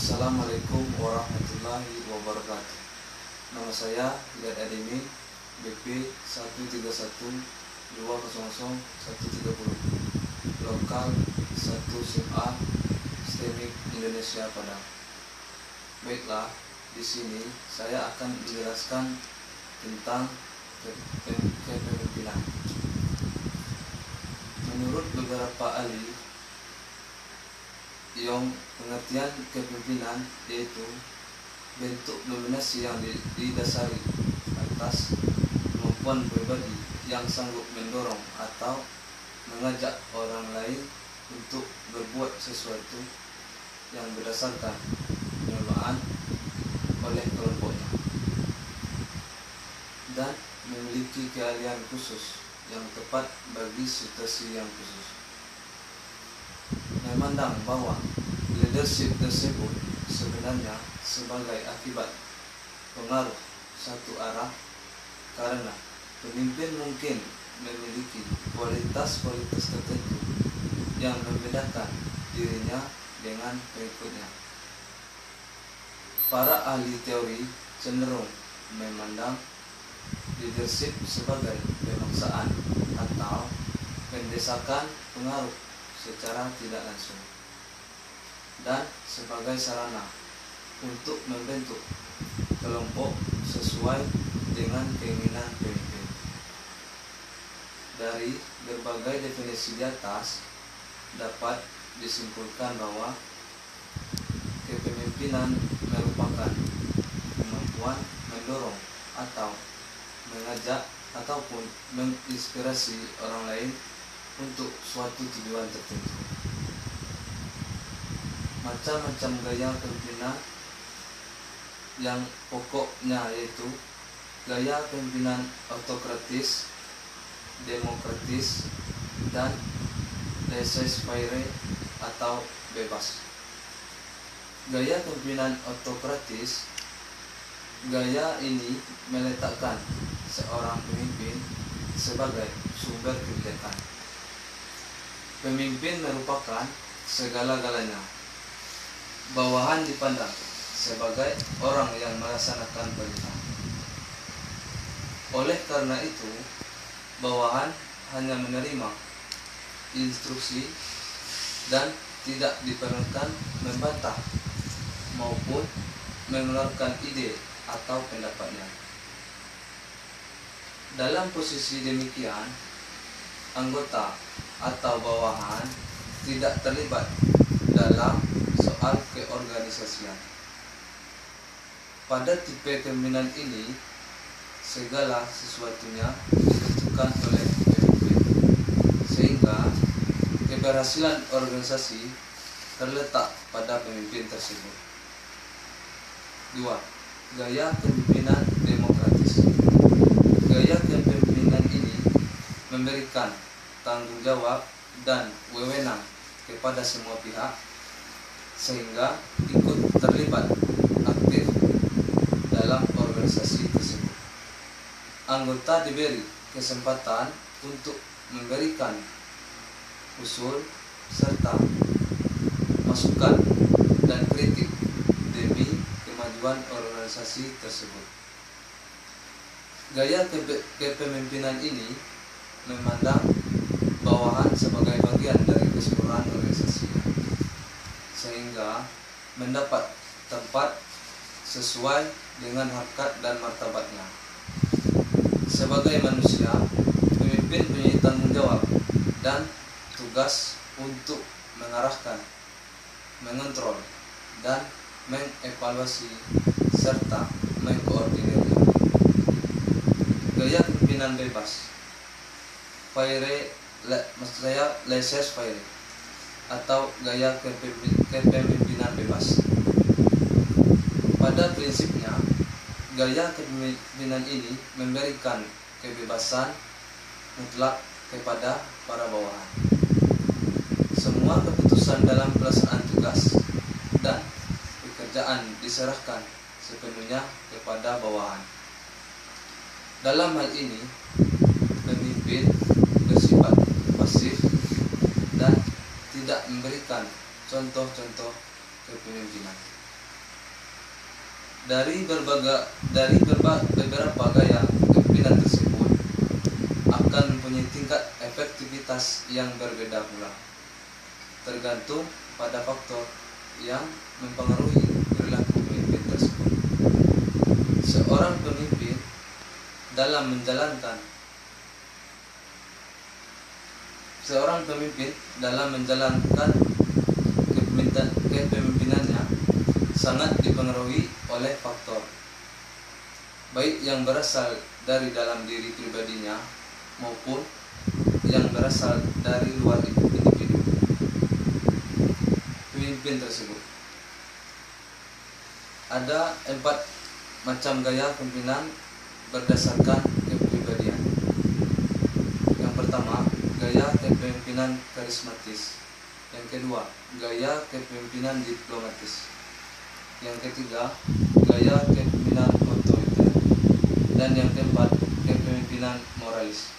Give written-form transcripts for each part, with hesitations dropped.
Assalamualaikum warahmatullahi wabarakatuh. Nama saya Hidayat Ademi, BP 131200130, lokal 1 STEMIK Indonesia Padang. Baiklah, di sini saya akan menjelaskan tentang kepemimpinan. Menurut beberapa ahli, yang pengertian kepemimpinan yaitu bentuk dominasi yang didasari atas kemampuan pribadi yang sanggup mendorong atau mengajak orang lain untuk berbuat sesuatu yang berdasarkan penerimaan oleh kelompoknya, dan memiliki keahlian khusus yang tepat bagi situasi yang khusus. Memandang bahwa leadership tersebut sebenarnya sebagai akibat pengaruh satu arah, karena pemimpin mungkin memiliki kualitas-kualitas tertentu yang membedakan dirinya dengan pengikutnya. Para ahli teori cenderung memandang leadership sebagai pemaksaan atau mendesakan pengaruh secara tidak langsung, dan sebagai sarana untuk membentuk kelompok sesuai dengan keinginan pemimpin. Dari berbagai definisi di atas dapat disimpulkan bahwa kepemimpinan merupakan kemampuan mendorong atau mengajak ataupun menginspirasi orang lain untuk suatu tujuan tertentu. Macam-macam gaya kepemimpinan yang pokoknya yaitu gaya kepemimpinan autokratis, demokratis, dan laissez-faire atau bebas. Gaya kepemimpinan autokratis, gaya ini meletakkan seorang pemimpin sebagai sumber kebijakan. Pemimpin merupakan segala-galanya. Bawahan dipandang sebagai orang yang melaksanakan perintah. Oleh karena itu, bawahan hanya menerima instruksi dan tidak diperlukan membantah maupun mengeluarkan ide atau pendapatnya. Dalam posisi demikian, anggota atau bawahan tidak terlibat dalam soal keorganisasian. Pada tipe kepemimpinan ini, segala sesuatunya ditentukan oleh pemimpin, sehingga keberhasilan organisasi terletak pada pemimpin tersebut. 2. Gaya kepemimpinan demokratis. Gaya kepemimpinan ini memberikan tanggung jawab dan wewenang kepada semua pihak, sehingga ikut terlibat aktif dalam organisasi tersebut. Anggota diberi kesempatan untuk memberikan usul serta masukan dan kritik demi kemajuan organisasi tersebut. Gaya kepemimpinan ini memandang bawahan sebagai bagian dari keseluruhan organisasi, sehingga mendapat tempat sesuai dengan harkat dan martabatnya. Sebagai manusia, pemimpin punya tanggung jawab dan tugas untuk mengarahkan, mengontrol, dan mengevaluasi serta mengkoordinir. Gaya kepemimpinan bebas, laissez-faire atau gaya kepemimpinan bebas. Pada prinsipnya, gaya kepemimpinan ini memberikan kebebasan mutlak kepada para bawahan. Semua keputusan dalam pelaksanaan tugas dan pekerjaan diserahkan sepenuhnya kepada bawahan. Dalam hal ini, pemimpin bersifat pasif dan tidak memberikan contoh-contoh kepemimpinan. Dari beberapa gaya kepemimpinan tersebut akan mempunyai tingkat efektivitas yang berbeda pula, tergantung pada faktor yang mempengaruhi perilaku pemimpin tersebut. Seorang pemimpin dalam menjalankan kepemimpinannya sangat dipengaruhi oleh faktor baik yang berasal dari dalam diri pribadinya maupun yang berasal dari luar individu pemimpin tersebut. Ada 4 macam gaya kepemimpinan berdasarkan kepribadian. Yang pertama, gaya kepemimpinan karismatis. Yang kedua, gaya kepemimpinan diplomatis. Yang ketiga, gaya kepemimpinan otoriter. Dan yang keempat, kepemimpinan moralis.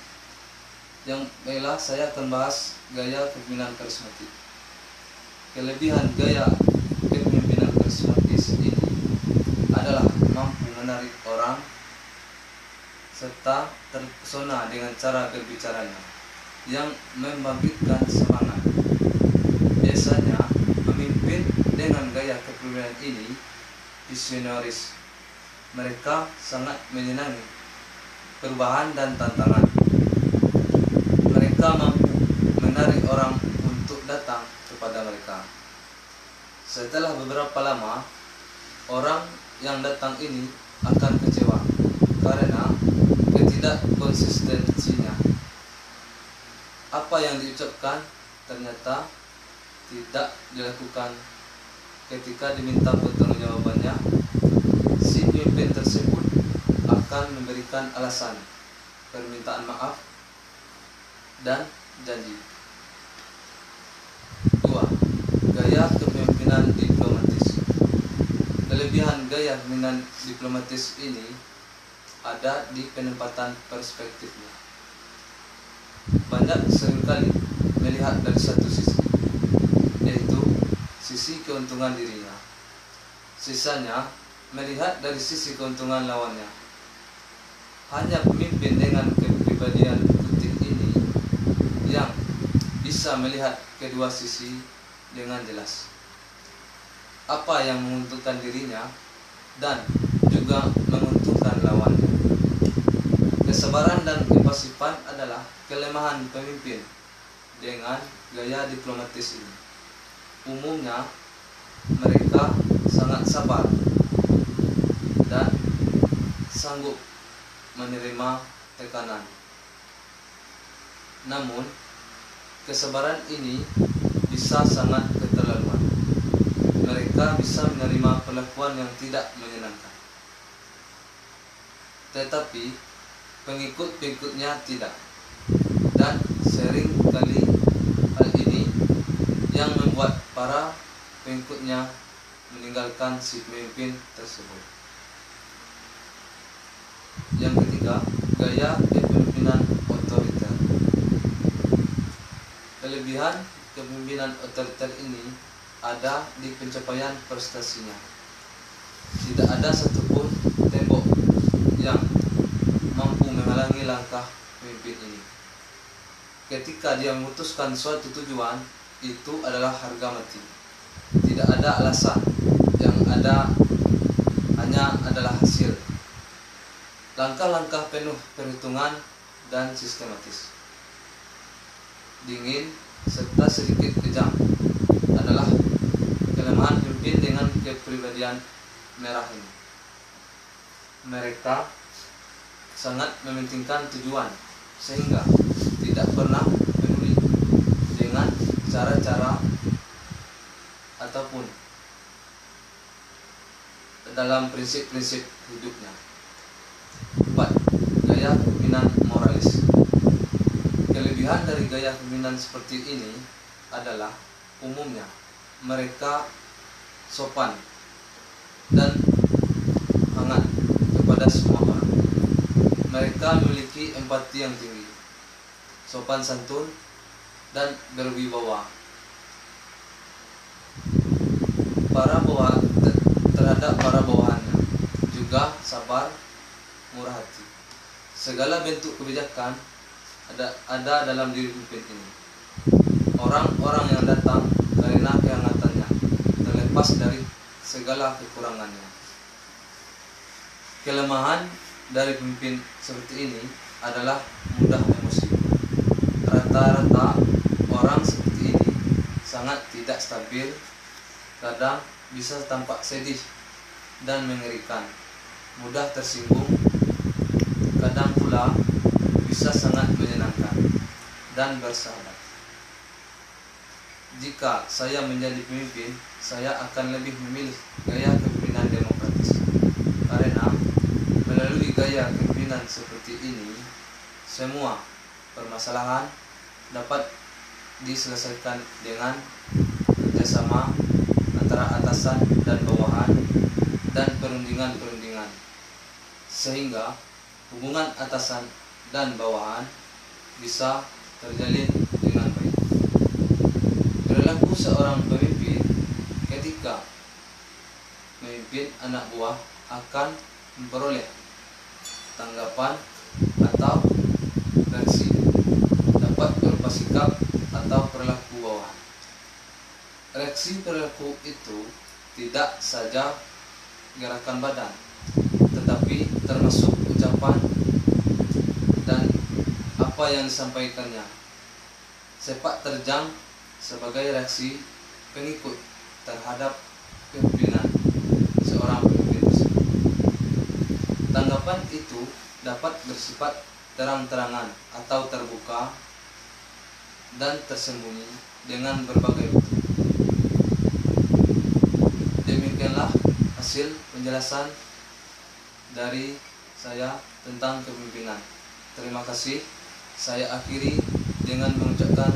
Yang baiklah, saya akan bahas gaya kepemimpinan karismatik. Kelebihan gaya kepemimpinan karismatis ini adalah mampu menarik orang serta terpesona dengan cara berbicaranya yang membangkitkan semangat. Biasanya pemimpin dengan gaya kepemimpinan ini visionaris. Mereka sangat menyenangi perubahan dan tantangan. Mereka mampu menarik orang untuk datang kepada mereka. Setelah beberapa lama, orang yang datang ini akan kecewa karena ketidakkonsistensinya. Apa yang diucapkan ternyata tidak dilakukan. Ketika diminta pertanggungjawabannya, si pemimpin tersebut akan memberikan alasan, permintaan maaf, dan janji. 2. Gaya kepemimpinan diplomatis. Kelebihan gaya kepemimpinan diplomatis ini ada di penempatan perspektifnya. Banyak seringkali melihat dari satu sisi, yaitu sisi keuntungan dirinya. Sisanya melihat dari sisi keuntungan lawannya. Hanya pemimpin dengan kepribadian putih ini yang bisa melihat kedua sisi dengan jelas. Apa yang menguntungkan dirinya dan juga menguntungkan lawannya. Kesabaran dan kepasifan adalah kelemahan pemimpin dengan gaya diplomatis ini. Umumnya mereka sangat sabar dan sanggup menerima tekanan. Namun, kesabaran ini bisa sangat keterlaluan. Mereka bisa menerima perlakuan yang tidak menyenangkan. Tetapi, pengikut-pengikutnya tidak. Dan sering kali hal ini yang membuat para pengikutnya meninggalkan si pemimpin tersebut. Yang ketiga, gaya kepemimpinan otoriter. Kelebihan kepemimpinan otoriter ini ada di pencapaian prestasinya. Tidak ada satupun tembok yang mampu menghalangi langkah pemimpin ini. Ketika dia memutuskan suatu tujuan, itu adalah harga mati. Tidak ada alasan, yang ada hanya adalah hasil. Langkah-langkah penuh perhitungan dan sistematis. Dingin serta sedikit kejam adalah kelemahan pemimpin dengan kepribadian merah ini. Mereka sangat mementingkan tujuan sehingga tidak pernah peduli dengan cara-cara ataupun dalam prinsip-prinsip hidupnya. 4. Gaya kepemimpinan moralis. Kelebihan dari gaya kepemimpinan seperti ini adalah umumnya mereka sopan dan hangat kepada semua orang. Mereka memiliki empati yang tinggi, sopan santun, dan berwibawa. Terhadap para bawahannya. juga sabar, murah hati. Segala bentuk kebijakan ada dalam diri pemimpin ini. Orang-orang yang datang karena kehangatannya, terlepas dari segala kekurangannya. Kelemahan dari pemimpin seperti ini adalah mudah emosi. Rata-rata orang seperti ini sangat tidak stabil, kadang bisa tampak sedih dan mengerikan, mudah tersinggung, kadang pula bisa sangat menyenangkan dan bersahabat. Jika saya menjadi pemimpin, saya akan lebih memilih gaya kepemimpinan demokratis. Karena melalui gaya kepemimpinan seperti ini, semua permasalahan dapat diselesaikan dengan kerjasama antara atasan dan bawahan dan perundingan-perundingan, sehingga hubungan atasan dan bawahan bisa terjalin dengan baik. Perilaku seorang pemimpin ketika memimpin anak buah akan memperoleh tanggapan atau reaksi, dapat berupa sikap atau perilaku bawahan. Reaksi perilaku itu tidak saja gerakan badan, tetapi termasuk ucapan dan apa yang disampaikannya. Sepak terjang sebagai reaksi pengikut terhadap kepemimpinan seorang pemimpin tersebut. Tanggapan itu dapat bersifat terang-terangan atau terbuka dan tersembunyi dengan berbagai bentuk. Demikianlah hasil penjelasan dari saya tentang kepemimpinan. Terima kasih. Saya akhiri dengan mengucapkan